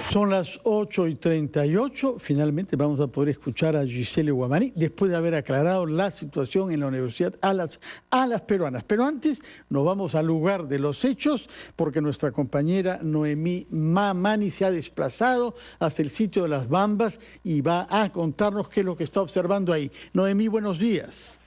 Son las 8:38. Finalmente vamos a poder escuchar a Giselle Guamaní después de haber aclarado la situación en la universidad a las peruanas. Pero antes nos vamos al lugar de los hechos porque nuestra compañera Noemí Mamani se ha desplazado hasta el sitio de Las Bambas y va a contarnos qué es lo que está observando ahí. Noemí, buenos días.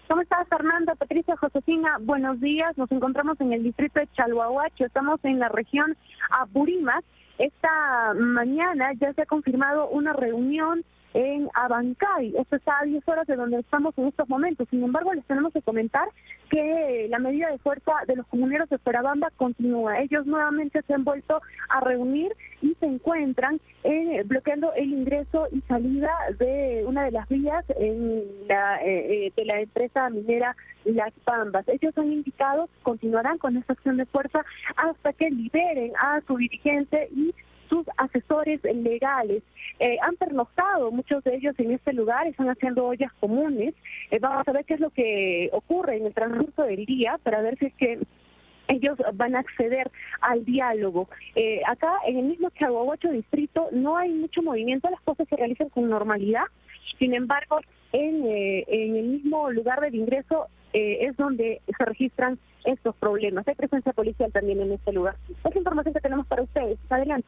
¿Cómo estás, Fernando? Patricia, Josefina, buenos días. Nos encontramos en el distrito de Chalhuahuacho, estamos en la región Apurímac. Esta mañana ya se ha confirmado una reunión en Abancay. Esto está a 10 horas de donde estamos en estos momentos. Sin embargo, les tenemos que comentar que la medida de fuerza de los comuneros de Fuerabamba continúa. Ellos nuevamente se han vuelto a reunir y se encuentran bloqueando el ingreso y salida de una de las vías de la empresa minera Las Bambas. Ellos han indicado que continuarán con esta acción de fuerza hasta que liberen a su dirigente y sus asesores legales. Han pernoctado muchos de ellos en este lugar, están haciendo ollas comunes. Vamos a ver qué es lo que ocurre en el transcurso del día para ver si es que ellos van a acceder al diálogo. Acá en el mismo Chalhuahuacho distrito no hay mucho movimiento, las cosas se realizan con normalidad. Sin embargo, en el mismo lugar del ingreso es donde se registran estos problemas. Hay presencia policial también en este lugar. Es la información que tenemos para ustedes. Adelante.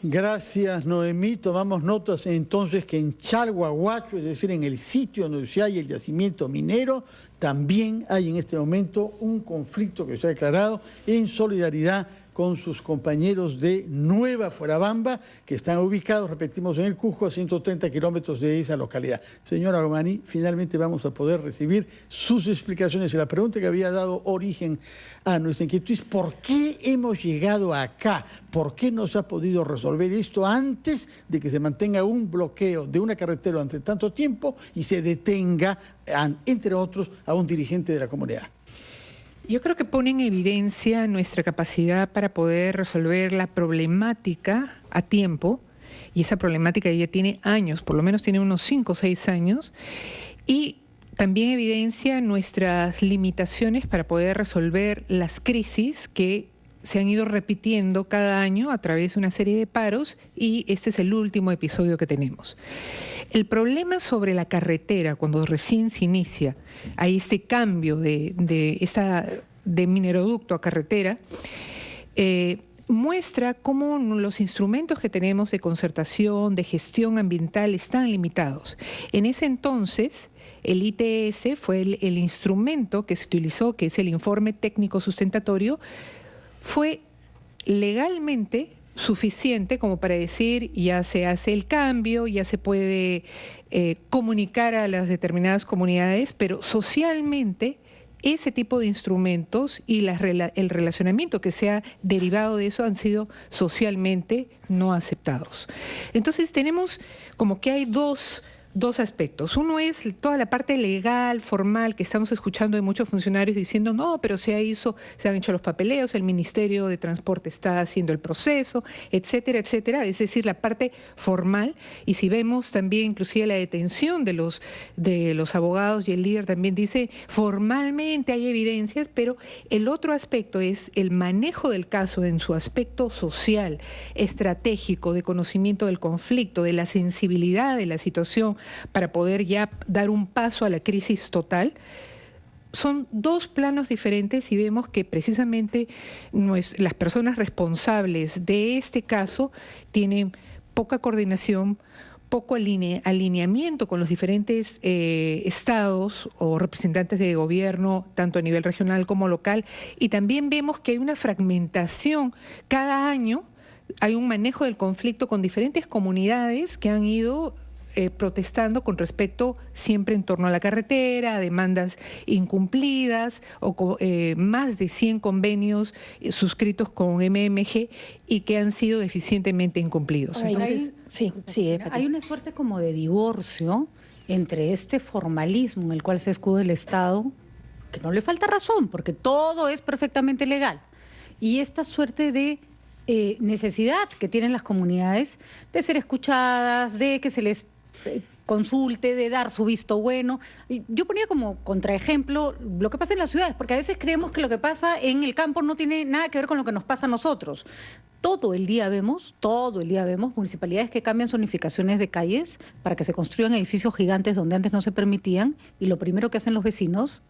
Gracias, Noemí. Tomamos notas entonces que en Chalhuahuacho, es decir, en el sitio donde se halla el yacimiento minero, también hay en este momento un conflicto que se ha declarado en solidaridad con sus compañeros de Nueva Fuerabamba, que están ubicados, repetimos, en el Cusco, a 130 kilómetros de esa localidad. Señora Guamaní, finalmente vamos a poder recibir sus explicaciones. Y la pregunta que había dado origen a nuestra inquietud es ¿por qué hemos llegado acá? ¿Por qué no se ha podido resolver esto antes de que se mantenga un bloqueo de una carretera durante tanto tiempo y se detenga, entre otros, a un dirigente de la comunidad? Yo creo que pone en evidencia nuestra capacidad para poder resolver la problemática a tiempo, y esa problemática ya tiene años, por lo menos tiene unos 5 o 6 años, y también evidencia nuestras limitaciones para poder resolver las crisis que se han ido repitiendo cada año a través de una serie de paros, y este es el último episodio que tenemos. El problema sobre la carretera, cuando recién se inicia, hay este cambio de mineroducto a carretera, muestra cómo los instrumentos que tenemos de concertación, de gestión ambiental, están limitados. En ese entonces, el ITS fue el instrumento que se utilizó, que es el informe técnico sustentatorio, fue legalmente suficiente como para decir ya se hace el cambio, ya se puede comunicar a las determinadas comunidades, pero socialmente ese tipo de instrumentos y el relacionamiento que se ha derivado de eso han sido socialmente no aceptados. Entonces tenemos como que hay dos aspectos. Uno es toda la parte legal, formal, que estamos escuchando de muchos funcionarios diciendo no, pero se han hecho los papeleos, el Ministerio de Transporte está haciendo el proceso, etcétera, etcétera. Es decir, la parte formal. Y si vemos también inclusive la detención de los abogados, y el líder también dice formalmente hay evidencias, pero el otro aspecto es el manejo del caso en su aspecto social, estratégico, de conocimiento del conflicto, de la sensibilidad de la situación, para poder ya dar un paso a la crisis total. Son dos planos diferentes y vemos que precisamente las personas responsables de este caso tienen poca coordinación, poco alineamiento con los diferentes estados o representantes de gobierno, tanto a nivel regional como local, y también vemos que hay una fragmentación. Cada año hay un manejo del conflicto con diferentes comunidades que han ido protestando con respecto siempre en torno a la carretera, a demandas incumplidas, o más de 100 convenios suscritos con MMG y que han sido deficientemente incumplidos. Entonces, hay una suerte como de divorcio entre este formalismo en el cual se escuda el Estado, que no le falta razón, porque todo es perfectamente legal, y esta suerte de necesidad que tienen las comunidades de ser escuchadas, de que se les consulte, de dar su visto bueno. Yo ponía como contraejemplo lo que pasa en las ciudades, porque a veces creemos que lo que pasa en el campo no tiene nada que ver con lo que nos pasa a nosotros. todo el día vemos municipalidades que cambian zonificaciones de calles para que se construyan edificios gigantes donde antes no se permitían, y lo primero que hacen los vecinos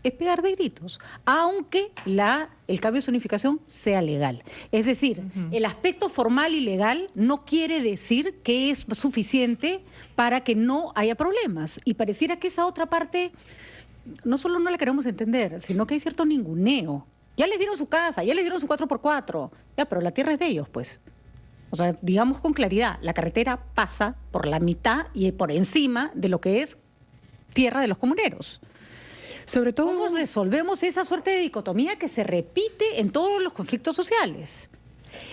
es pegar de gritos, aunque el cambio de zonificación sea legal. Es decir, el aspecto formal y legal no quiere decir que es suficiente para que no haya problemas. Y pareciera que esa otra parte no solo no la queremos entender, sino que hay cierto ninguneo. Ya les dieron su casa, ya les dieron su 4x4, ya, pero la tierra es de ellos, pues. O sea, digamos con claridad, la carretera pasa por la mitad y por encima de lo que es tierra de los comuneros. Sobre todo, ¿cómo resolvemos esa suerte de dicotomía que se repite en todos los conflictos sociales?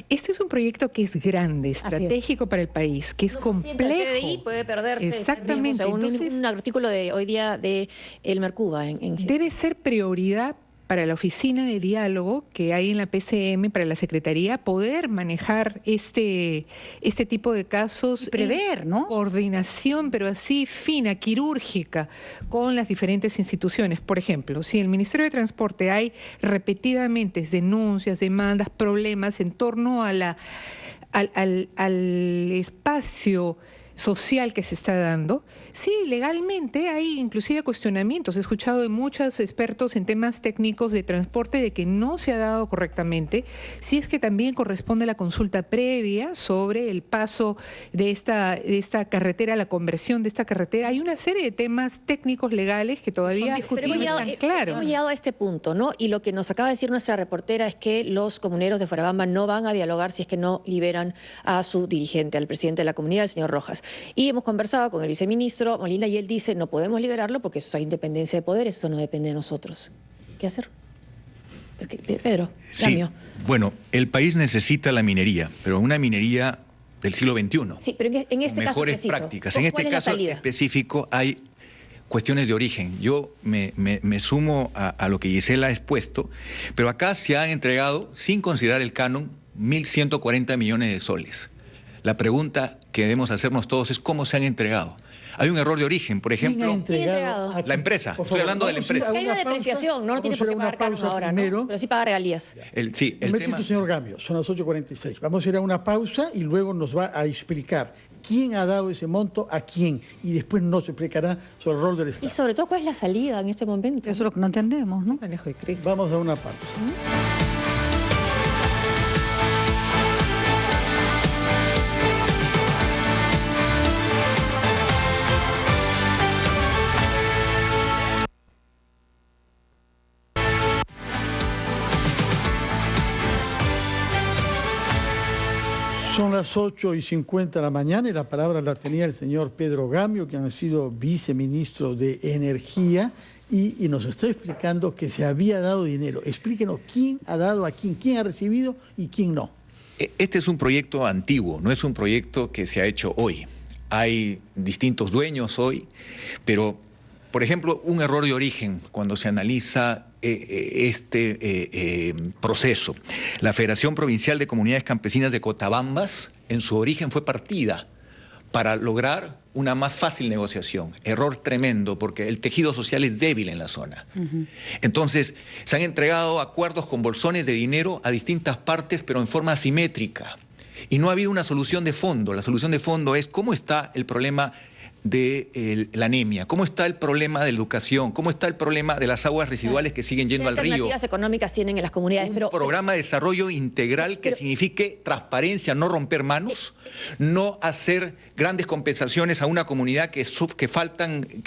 Este es un proyecto que es grande, estratégico para el país, que es complejo. El PBI puede perderse. Exactamente. Entonces, un artículo de hoy día de El Mercuba. Debe ser prioridad para la oficina de diálogo que hay en la PCM, para la Secretaría, poder manejar este tipo de casos. Y prever, ¿no? Coordinación, pero así fina, quirúrgica, con las diferentes instituciones. Por ejemplo, si en el Ministerio de Transporte hay repetidamente denuncias, demandas, problemas en torno a al espacio social que se está dando, sí, legalmente hay inclusive cuestionamientos. He escuchado de muchos expertos en temas técnicos de transporte de que no se ha dado correctamente, si es que también corresponde la consulta previa sobre el paso de esta carretera, la conversión de esta carretera. Hay una serie de temas técnicos legales que todavía no están claros. Hemos llegado a este punto, ¿no? Y lo que nos acaba de decir nuestra reportera es que los comuneros de Fuerabamba no van a dialogar si es que no liberan a su dirigente, al presidente de la comunidad, el señor Rojas. Y hemos conversado con el viceministro Molina y él dice, no podemos liberarlo porque eso hay independencia de poderes, eso no depende de nosotros. ¿Qué hacer? Pedro, cambio. Sí, bueno, el país necesita la minería, pero una minería del siglo XXI. Sí, pero en este caso mejores preciso, prácticas. En este caso específico hay cuestiones de origen. Yo me sumo a lo que Gisela ha expuesto, pero acá se han entregado, sin considerar el canon, 1.140 millones de soles. La pregunta que debemos hacernos todos es cómo se han entregado. Hay un error de origen, por ejemplo, la empresa. Estoy hablando de la empresa. Hay una depreciación, no tiene por qué pagar canon ahora, ¿no? Pero sí paga regalías. El tema... señor Gambio, son las 8:46. Vamos a ir a una pausa y luego nos va a explicar quién ha dado ese monto a quién, y después nos explicará sobre el rol del Estado. Y sobre todo, ¿cuál es la salida en este momento? Eso es lo que no entendemos, ¿no? Manejo de crisis. Vamos a una pausa. Son las 8:50 de la mañana y la palabra la tenía el señor Pedro Gambio, quien ha sido viceministro de Energía, y nos está explicando que se había dado dinero. Explíquenos quién ha dado a quién ha recibido y quién no. Este es un proyecto antiguo, no es un proyecto que se ha hecho hoy. Hay distintos dueños hoy, pero, por ejemplo, un error de origen cuando se analiza este proceso. La Federación Provincial de Comunidades Campesinas de Cotabambas, en su origen fue partida para lograr una más fácil negociación. Error tremendo, porque el tejido social es débil en la zona. Entonces, se han entregado acuerdos con bolsones de dinero a distintas partes, pero en forma asimétrica. Y no ha habido una solución de fondo. La solución de fondo es cómo está el problema de la anemia, cómo está el problema de la educación, cómo está el problema de las aguas residuales que siguen yendo al río. ¿Qué alternativas económicas tienen en las comunidades? Un programa de desarrollo integral que signifique transparencia, no romper manos, no hacer grandes compensaciones a una comunidad que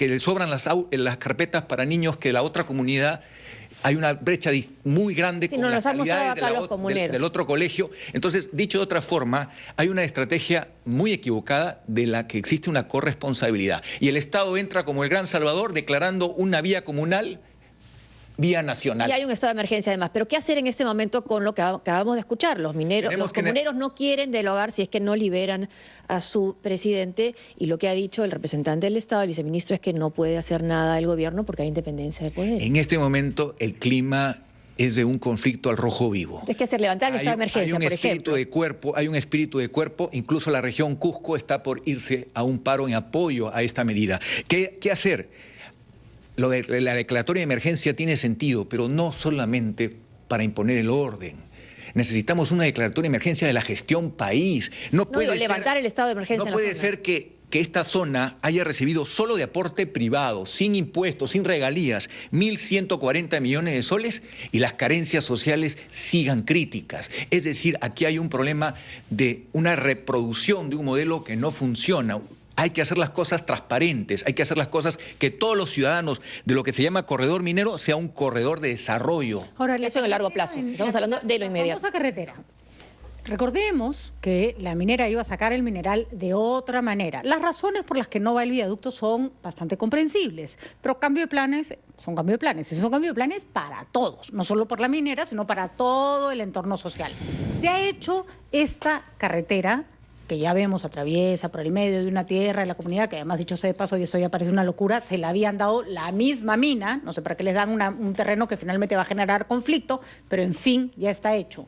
le sobran las carpetas para niños que la otra comunidad. Hay una brecha muy grande con las calidades del otro colegio. Entonces, dicho de otra forma, hay una estrategia muy equivocada de la que existe una corresponsabilidad. Y el Estado entra como el gran salvador declarando una vía comunal, vía nacional. Y hay un estado de emergencia además. Pero ¿qué hacer en este momento con lo que acabamos de escuchar? Los comuneros no quieren dialogar si es que no liberan a su presidente, y lo que ha dicho el representante del Estado, el viceministro, es que no puede hacer nada el gobierno porque hay independencia de poderes. En este momento el clima es de un conflicto al rojo vivo. Entonces, ¿qué hacer? Levantar el estado de emergencia, por ejemplo. Hay un espíritu de cuerpo, incluso la región Cusco está por irse a un paro en apoyo a esta medida. ¿Qué hacer? Lo de la declaratoria de emergencia tiene sentido, pero no solamente para imponer el orden. necesitamos una declaratoria de emergencia de la gestión país. No puede levantar el estado de emergencia en la zona. No puede ser que esta zona haya recibido solo de aporte privado, sin impuestos, sin regalías, 1.140 millones de soles y las carencias sociales sigan críticas. Es decir, aquí hay un problema de una reproducción de un modelo que no funciona. Hay que hacer las cosas transparentes, hay que hacer las cosas que todos los ciudadanos de lo que se llama corredor minero sea un corredor de desarrollo. Ahora, eso en el largo plazo. Estamos hablando de lo inmediato. La famosa carretera. Recordemos que la minera iba a sacar el mineral de otra manera. Las razones por las que no va el viaducto son bastante comprensibles, pero cambio de planes son cambio de planes. Y son cambio de planes para todos, no solo por la minera, sino para todo el entorno social. Se ha hecho esta carretera que ya vemos atraviesa por el medio de una tierra de la comunidad, que además, dicho sea de paso, y esto ya parece una locura, se la habían dado la misma mina, no sé para qué les dan un terreno que finalmente va a generar conflicto, pero en fin, ya está hecho.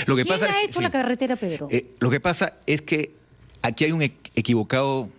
¿Quién ha hecho la carretera, Pedro? Lo que pasa es que aquí hay un equivocado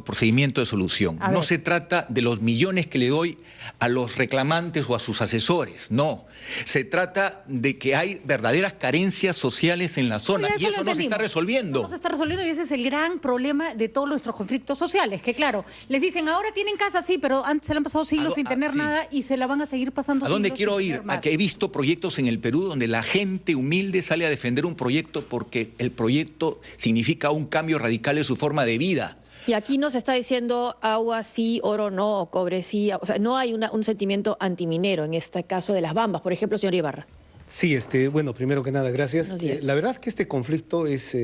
procedimiento de solución. No se trata de los millones que le doy a los reclamantes o a sus asesores, no. Se trata de que hay verdaderas carencias sociales en la zona y eso no se está resolviendo. Eso no se está resolviendo y ese es el gran problema de todos nuestros conflictos sociales, que claro, les dicen ahora tienen casa, sí, pero antes se le han pasado siglos sin tener nada y se la van a seguir pasando siglos. ¿A dónde quiero ir? A que he visto proyectos en el Perú donde la gente humilde sale a defender un proyecto porque el proyecto significa un cambio radical en su forma de vida. Y aquí no se está diciendo agua sí, oro no, o cobre sí. O sea, no hay un sentimiento antiminero en este caso de las Bambas. Por ejemplo, señor Ibarra. Sí, bueno, primero que nada, gracias. La verdad es que este conflicto es,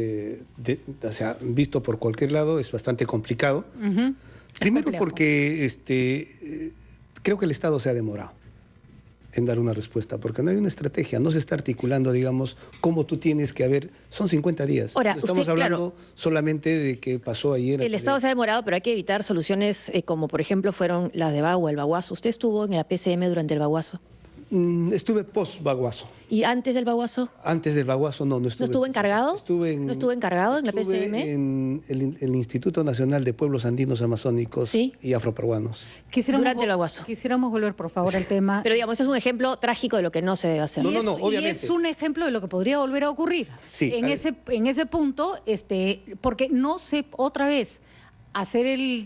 visto por cualquier lado, es bastante complicado. Primero porque creo que el Estado se ha demorado en dar una respuesta, porque no hay una estrategia, no se está articulando, digamos, cómo tú tienes que haber, son 50 días. Ahora, no estamos hablando solamente de que pasó ayer. El Estado se ha demorado, pero hay que evitar soluciones como, por ejemplo, fueron las de Bagua, el Baguazo. ¿Usted estuvo en la PCM durante el Baguazo? Estuve post-Baguazo. ¿Y antes del Baguazo? Antes del Baguazo no estuve. ¿No estuvo encargado? ¿No estuvo encargado en la PCM? En el Instituto Nacional de Pueblos Andinos Amazónicos y Afroperuanos. Durante el Baguazo. Quisiéramos volver, por favor, al tema. Pero digamos, es un ejemplo trágico de lo que no se debe hacer. No, obviamente. Y es un ejemplo de lo que podría volver a ocurrir. Sí, en ese punto, porque no se, otra vez, hacer el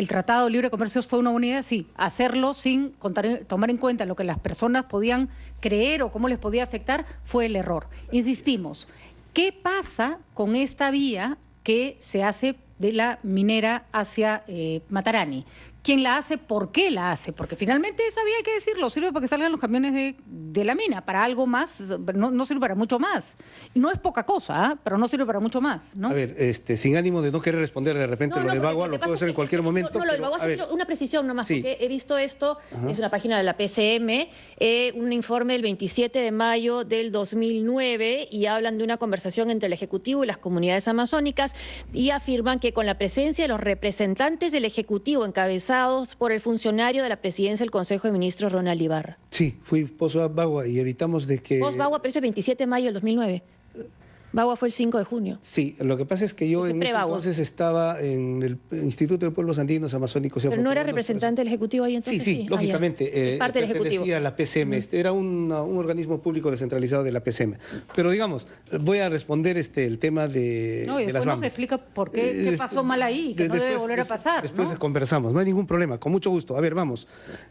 Tratado de Libre Comercio fue una buena idea, sí. Hacerlo sin tomar en cuenta lo que las personas podían creer o cómo les podía afectar fue el error. Insistimos, ¿qué pasa con esta vía que se hace de la minera hacia Matarani? ¿Quién la hace? ¿Por qué la hace? Porque finalmente esa vía, hay que decirlo, sirve para que salgan los camiones de la mina, para algo más, no sirve para mucho más. No es poca cosa, pero no sirve para mucho más, ¿no? A ver, sin ánimo de no querer responder de repente lo de Bagua, lo puedo hacer en cualquier momento. Lo del Bagua, una precisión nomás, porque he visto esto, es una página de la PCM, un informe del 27 de mayo del 2009, y hablan de una conversación entre el Ejecutivo y las comunidades amazónicas, y afirman que con la presencia de los representantes del Ejecutivo encabezados por el funcionario de la presidencia del Consejo de Ministros, Ronald Ibarra. Sí, fui post-Bagua y evitamos de que... Post-Bagua, pero eso es el 27 de mayo del 2009. Bagua fue el 5 de junio. Sí, lo que pasa es que yo en ese entonces estaba en el Instituto de Pueblos Andinos Amazónicos. ¿Pero no era representante del Ejecutivo ahí entonces? Sí, lógicamente. Parte del Ejecutivo. Pertenecía a la PCM. Era un organismo público descentralizado de la PCM. Pero digamos, voy a responder el tema de las Bambas. No se explica por qué pasó mal ahí, que no debe volver a pasar. Después conversamos, no hay ningún problema, con mucho gusto. A ver, vamos.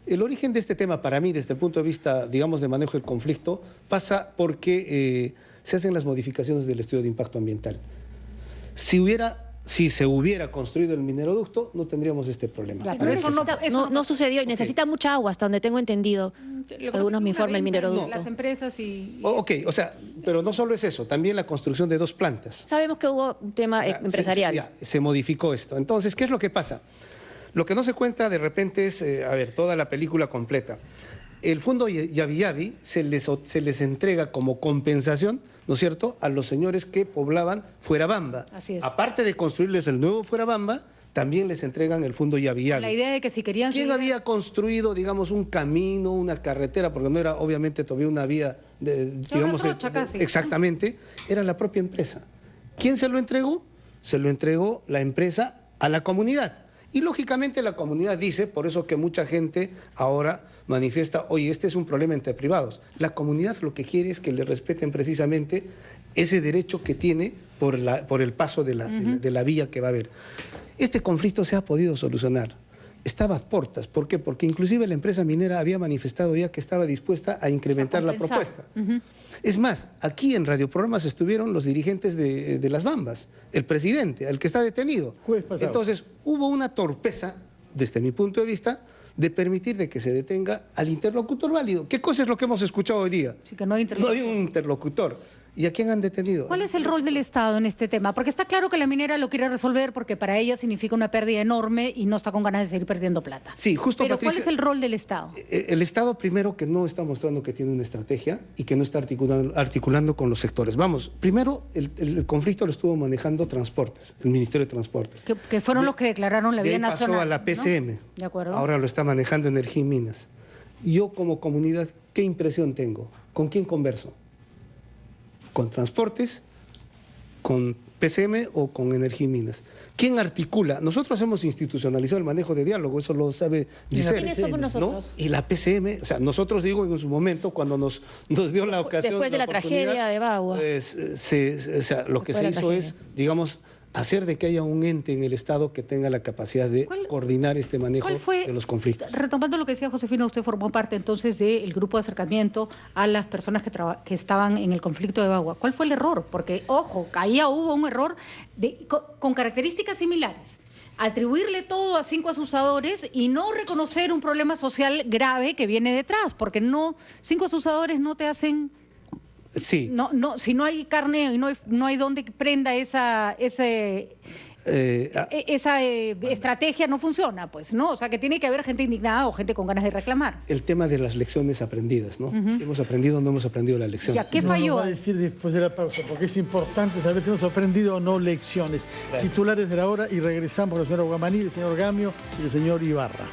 El origen de este tema para mí, desde el punto de vista, digamos, de manejo del conflicto, pasa porque... se hacen las modificaciones del estudio de impacto ambiental. Si se hubiera construido el mineroducto, no tendríamos este problema. Claro, pero eso no sucedió y necesita mucha agua, hasta donde tengo entendido. Algunos me informan el mineroducto. Las empresas pero no solo es eso, también la construcción de 2 plantas. Sabemos que hubo un tema empresarial. Se modificó esto. Entonces, ¿qué es lo que pasa? Lo que no se cuenta de repente es, toda la película completa. El fondo Yavi Yavi se les entrega como compensación, ¿no es cierto?, a los señores que poblaban Fuerabamba. Así es. Aparte de construirles el nuevo Fuerabamba, también les entregan el fondo Yavi Yavi. La idea de que si querían... ¿Quién había construido, digamos, un camino, una carretera? Porque no era, obviamente, todavía una vía, exactamente, era la propia empresa. ¿Quién se lo entregó? Se lo entregó la empresa a la comunidad. Y lógicamente la comunidad dice, por eso que mucha gente ahora manifiesta, oye, este es un problema entre privados. La comunidad lo que quiere es que le respeten precisamente ese derecho que tiene por el paso de la vía que va a haber. Este conflicto se ha podido solucionar. Estaba a puertas. ¿Por qué? Porque inclusive la empresa minera había manifestado ya que estaba dispuesta a incrementar la propuesta. Es más, aquí en radioprogramas estuvieron los dirigentes de Las Bambas, el presidente, el que está detenido. Entonces, hubo una torpeza, desde mi punto de vista, de permitir de que se detenga al interlocutor válido. ¿Qué cosa es lo que hemos escuchado hoy día? Sí, que no hay interlocutor. No hay un interlocutor. ¿Y a quién han detenido? ¿Cuál es el rol del Estado en este tema? Porque está claro que la minera lo quiere resolver porque para ella significa una pérdida enorme y no está con ganas de seguir perdiendo plata. Sí, justo, pero Patricia, ¿cuál es el rol del Estado? El Estado, primero, que no está mostrando que tiene una estrategia y que no está articulando con los sectores. Vamos, primero, el conflicto lo estuvo manejando Transportes, el Ministerio de Transportes. Que fueron los que declararon la vía nacional. Pasó a la PCM. ¿No? De acuerdo. Ahora lo está manejando Energía y Minas. Yo, como comunidad, ¿qué impresión tengo? ¿Con quién converso? ¿Con Transportes, con PCM o con Energía y Minas? ¿Quién articula? Nosotros hemos institucionalizado el manejo de diálogo, eso lo sabe Giselle. ¿Quiénes somos nosotros? ¿No? Y la PCM, o sea, nosotros digo en su momento, cuando nos dio la ocasión. Después de la tragedia de Bagua. Lo que se hizo es, digamos, hacer de que haya un ente en el Estado que tenga la capacidad de coordinar este manejo de los conflictos. Retomando lo que decía Josefina, usted formó parte entonces del grupo de acercamiento a las personas que estaban en el conflicto de Bagua. ¿Cuál fue el error? Porque, ojo, ahí hubo un error con características similares. Atribuirle todo a 5 asusadores y no reconocer un problema social grave que viene detrás, porque 5 asusadores no te hacen... Sí. No, si no hay carne y no hay donde prenda esa estrategia, no funciona, pues, ¿no? O sea, que tiene que haber gente indignada o gente con ganas de reclamar. El tema de las lecciones aprendidas, ¿no? ¿Hemos aprendido o no hemos aprendido la lección? ¿Qué falló? Nos va a decir después de la pausa, porque es importante saber si hemos aprendido o no lecciones. Claro. Titulares de la hora y regresamos con el señor Guamaní, el señor Gamio y el señor Ibarra.